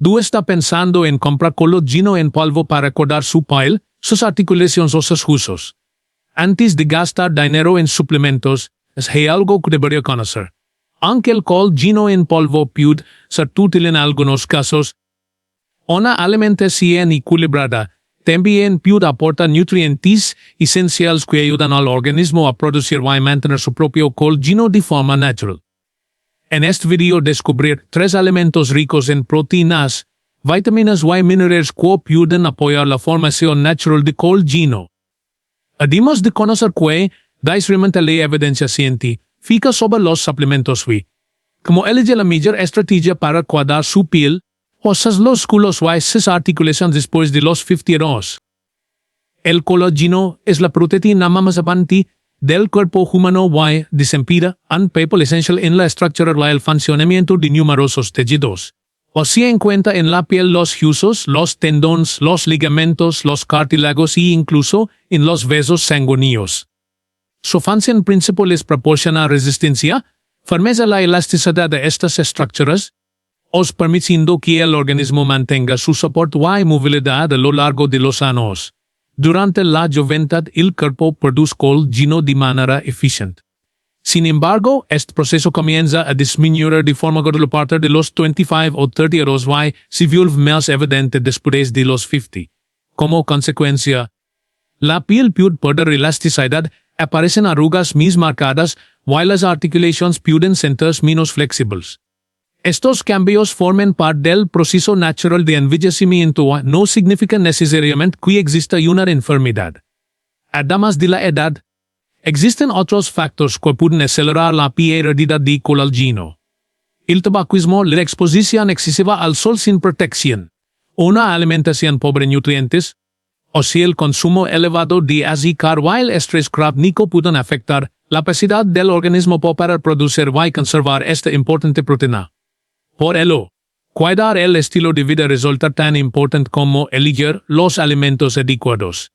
2. Está pensando en comprar colágeno en polvo para recordar su piel, sus articulaciones o sus huesos. Antes de gastar dinero en suplementos, es algo que debería conocer. Aunque el colágeno en polvo puede ser útil en algunos casos, una alimentación equilibrada también puede aportar nutrientes esenciales que ayudan al organismo a producir y mantener su propio colágeno de forma natural. En este video descubrir 3 alimentos ricos en proteínas, vitaminas y minerales que pueden apoyar la formación natural de colágeno. Además de conocer que realmente la evidencia científica sobre los suplementos como elige la mejor estrategia para cuidar su piel, o sus músculos y sus articulaciones después de los 50 años. El colágeno es la proteína más abundante del cuerpo humano y desempeña un papel esencial en la estructura y el funcionamiento de numerosos tejidos. O se encuentra en la piel, los huesos, los tendones, los ligamentos, los cartílagos e incluso en los vasos sanguíneos. Su función principal es proporcionar resistencia, firmeza y elasticidad de estas estructuras, permitiendo que el organismo mantenga su soporte y movilidad a lo largo de los años. Durante la juventud, el cuerpo produce colágeno de manera eficiente. Sin embargo, este proceso comienza a disminuir de forma gradual a partir de los 25 o 30 años y se vuelve más evidente después de los 50. Como consecuencia, la piel puede perder elasticidad, aparecen arrugas más marcadas y las articulaciones pueden sentirse menos flexibles. Estos cambios forman parte del proceso natural de envejecimiento y no significan necesariamente que exista una enfermedad. Además de la edad, existen otros factores que pueden acelerar la pérdida de colágeno. El tabaquismo, la exposición excesiva al sol sin protección, una alimentación pobre en nutrientes, o si el consumo elevado de azúcar o el estrés crónico pueden afectar la capacidad del organismo para producir y conservar esta importante proteína. Por ello, cuidar el estilo de vida resulta tan importante como elegir los alimentos adecuados.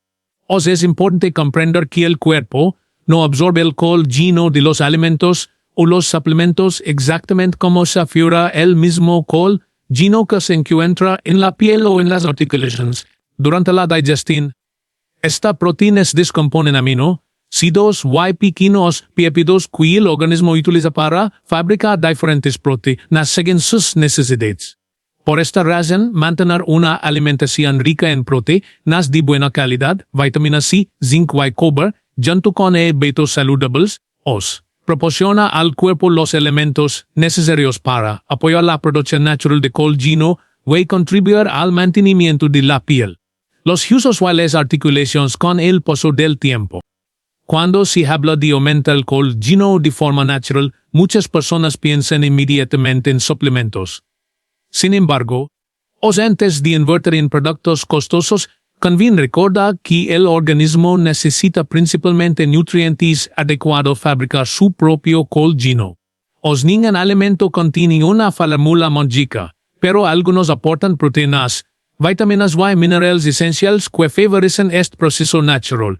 Es importante comprender que el cuerpo no absorbe el colágeno de los alimentos o los suplementos exactamente como si fuera el mismo colágeno que se encuentra en la piel o en las articulaciones. Durante la digestión, estas proteínas descomponen aminoácidos y pequeños péptidos que el organismo utiliza para fabricar diferentes proteínas según sus necesidades. Por esta razón, mantener una alimentación rica en proteínas de buena calidad, vitamina C, zinc y cobre, junto con hábitos saludables, proporciona al cuerpo los elementos necesarios para apoyar la producción natural de colágeno y contribuir al mantenimiento de la piel, los huesos y las articulaciones con el paso del tiempo. Cuando se habla de aumentar el colágeno de forma natural, muchas personas piensan inmediatamente en suplementos. Sin embargo, antes de invertir en productos costosos, conviene recordar que el organismo necesita principalmente nutrientes adecuados para fabricar su propio colágeno. Ningún alimento contiene una fórmula mágica, pero algunos aportan proteínas, vitaminas y minerales esenciales que favorecen este proceso natural.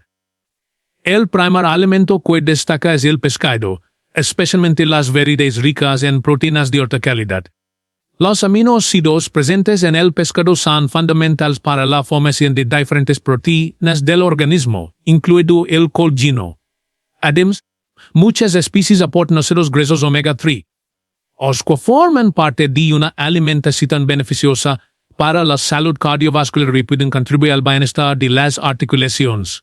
El primer alimento que destaca es el pescado, especialmente las variedades ricas en proteínas de alta calidad. Los aminoácidos presentes en el pescado son fundamentales para la formación de diferentes proteínas del organismo, incluido el colágeno. Además, muchas especies aportan ácidos grasos omega 3, que forman parte de una alimentación beneficiosa para la salud cardiovascular y pueden contribuir al bienestar de las articulaciones.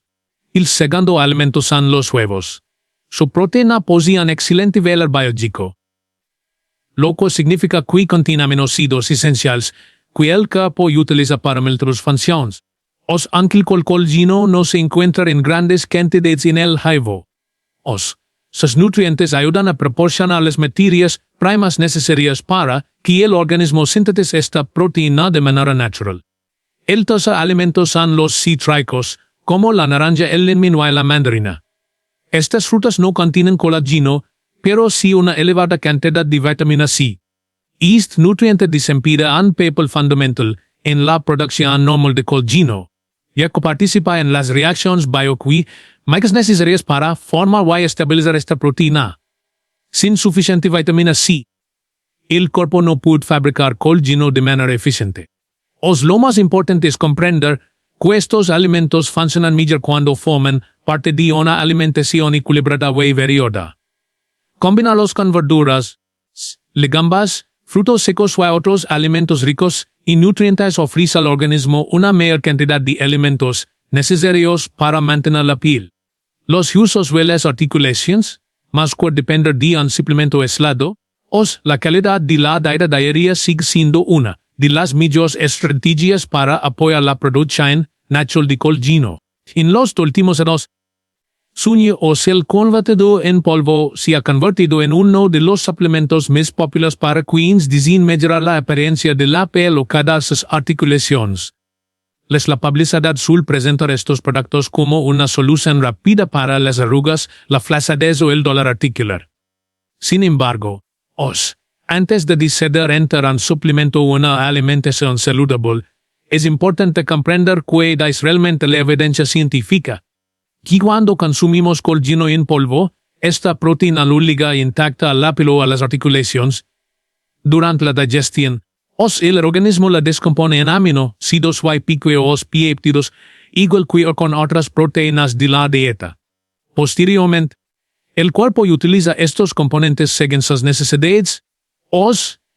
El segundo alimento son los huevos. Su proteína posee un excelente valor biológico, lo que significa que contiene aminoácidos esenciales que el cuerpo utiliza para múltiples funciones. Aunque el colágeno no se encuentra en grandes cantidades en el huevo, sus nutrientes ayudan a proporcionar las materias primas necesarias para que el organismo sintetice esta proteína de manera natural. El tercer alimento son los cítricos, como la naranja, el limón y la mandarina. Estas frutas no contienen colágeno, pero sí una elevada cantidad de vitamina C. Este nutriente desempeña un papel fundamental en la producción normal de colágeno, ya que participa en las reacciones bioquímicas necesarias para formar y estabilizar esta proteína. Sin suficiente vitamina C, el cuerpo no puede fabricar colágeno de manera eficiente. Lo más importante es comprender que estos alimentos funcionan mejor cuando forman parte de una alimentación equilibrada y variada. Combinarlos con verduras, legumbres, frutos secos y otros alimentos ricos y nutrientes ofrece al organismo una mayor cantidad de alimentos necesarios para mantener la piel. Los usos de las articulaciones, más que depender de un suplemento aislado, la calidad de la dieta diaria sigue siendo una de las mejores estrategias para apoyar la producción natural de colágeno. En los últimos años, sueño el convertido en polvo se ha convertido en uno de los suplementos más populares para quienes desean mejorar la apariencia de la piel o cuidar sus articulaciones. La publicidad suele presentar estos productos como una solución rápida para las arrugas, la flacidez o el dolor articular. Sin embargo, antes de decidir entrar en suplemento o una alimentación saludable, es importante comprender que es realmente la evidencia científica que cuando consumimos colágeno en polvo, esta proteína lo liga intacta al la piel o a las articulaciones. Durante la digestión, el organismo la descompone en aminoácidos y peptídeos, igual que con otras proteínas de la dieta. Posteriormente, el cuerpo utiliza estos componentes según sus necesidades,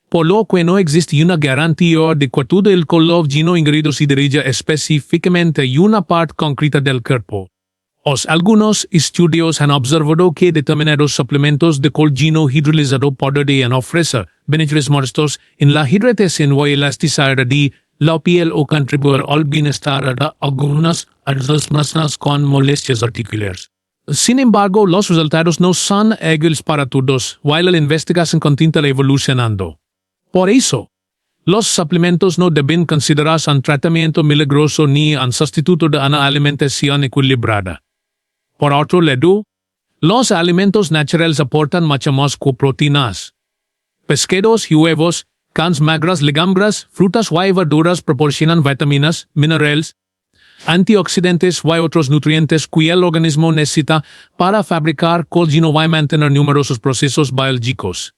por lo que no existe una garantía de que todo el colágeno ingerido se dirija específicamente a una parte concreta del cuerpo. Algunos estudios han observado que determinados suplementos de colágeno hidrolizado podrían ofrecer beneficios modestos en la hidratación o elasticidad de la piel o contribuir al bienestar de algunas personas con molestias articulares. Sin embargo, los resultados no son iguales para todos, y la investigación continúa evolucionando. Por eso, los suplementos no deben considerarse un tratamiento milagroso ni un sustituto de una alimentación equilibrada. Por otro lado, los alimentos naturales aportan mucho más que proteínas. Pescados y huevos, carnes magras, legumbres, frutas y verduras proporcionan vitaminas, minerales, antioxidantes y otros nutrientes que el organismo necesita para fabricar colágeno y mantener numerosos procesos biológicos.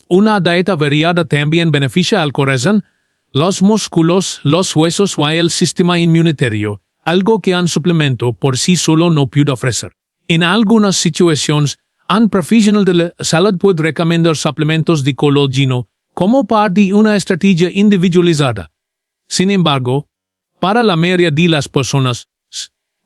Una dieta variada también beneficia al corazón, los músculos, los huesos y el sistema inmunitario, algo que un suplemento por sí solo no puede ofrecer. En algunas situaciones, un profesional de la salud puede recomendar suplementos de colágeno como parte de una estrategia individualizada. Sin embargo, para la mayoría de las personas,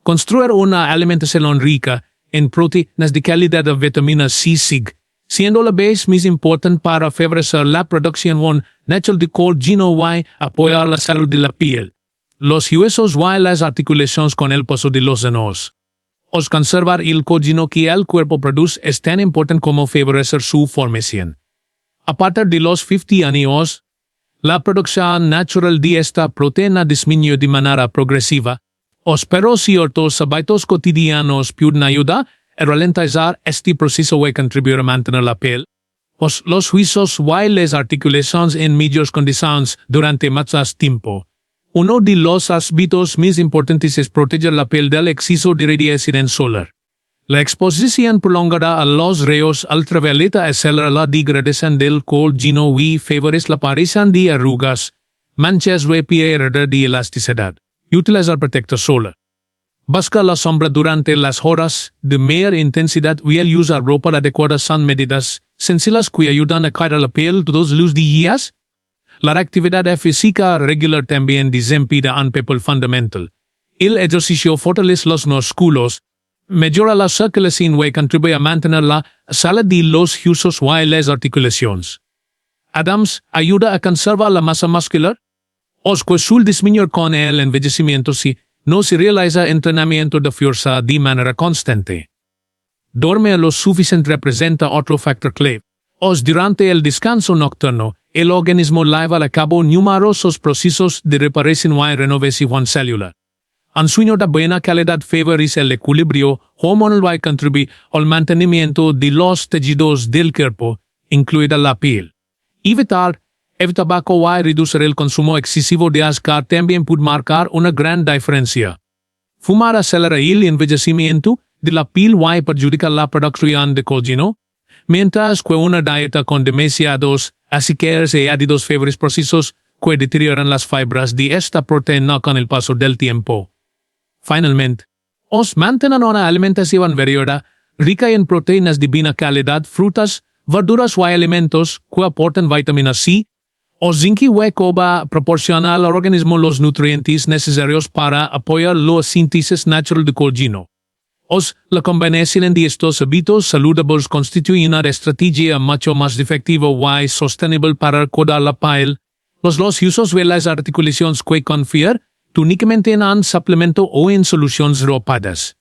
construir una alimentación rica en proteínas de calidad de vitamina C sigue siendo la base más importante para favorecer la producción natural de colágeno y apoyar la salud de la piel, los huesos y las articulaciones con el paso de los años. Conservar el colágeno que el cuerpo produce es tan importante como favorecer su formación. A partir de los 50 años, la producción natural de esta proteína disminuyó de manera progresiva, pero ciertos hábitos cotidianos pueden ayudar a ralentizar este proceso y contribuir a mantener la piel, los huesos y las articulaciones en mejores condiciones durante más tiempo. Uno de los hábitos más importantes es proteger la piel del exceso de radiación solar. La exposición prolongada a los rayos ultravioleta acelera la degradación del colágeno y favorece la aparición de arrugas, manchas y pérdida de elasticidad. Utilizar protector solar. Buscar la sombra durante las horas de mayor intensidad y el usar ropa adecuada son medidas sencillas que ayudan a cuidar la piel todos los días. La actividad física regular también desempeña un papel fundamental. El ejercicio fortalece los músculos, mejora la circulación y contribuye a mantener la salud de los huesos y las articulaciones. Además, ayuda a conservar la masa muscular. Que suele disminuir con el envejecimiento si no se realiza entrenamiento de fuerza de manera constante. Dormir lo suficiente representa otro factor clave. Durante el descanso nocturno, el organismo lleva a cabo numerosos procesos de reparación y renovación celular. Un sueño de buena calidad favorece el equilibrio hormonal y contribuye al mantenimiento de los tejidos del cuerpo, incluida la piel. Evitar el tabaco y reducir el consumo excesivo de azúcar también puede marcar una gran diferencia. Fumar acelera el envejecimiento de la piel y perjudica la producción de colágeno, mientras que una dieta con demasiados así que se añadidos fibras procesos que deterioran las fibras de esta proteína con el paso del tiempo. Finalmente, os mantener una alimentación variada, rica en proteínas de buena calidad, frutas, verduras y alimentos que aportan vitamina C, o zinc y hueco va a proporcionar al organismo los nutrientes necesarios para apoyar la síntesis natural de colágeno. La combinación de estos hábitos saludables constituye una estrategia mucho más efectiva y sostenible para cuidar la piel, los huesos de las articulaciones que confiar únicamente en un suplemento o en soluciones rápidas.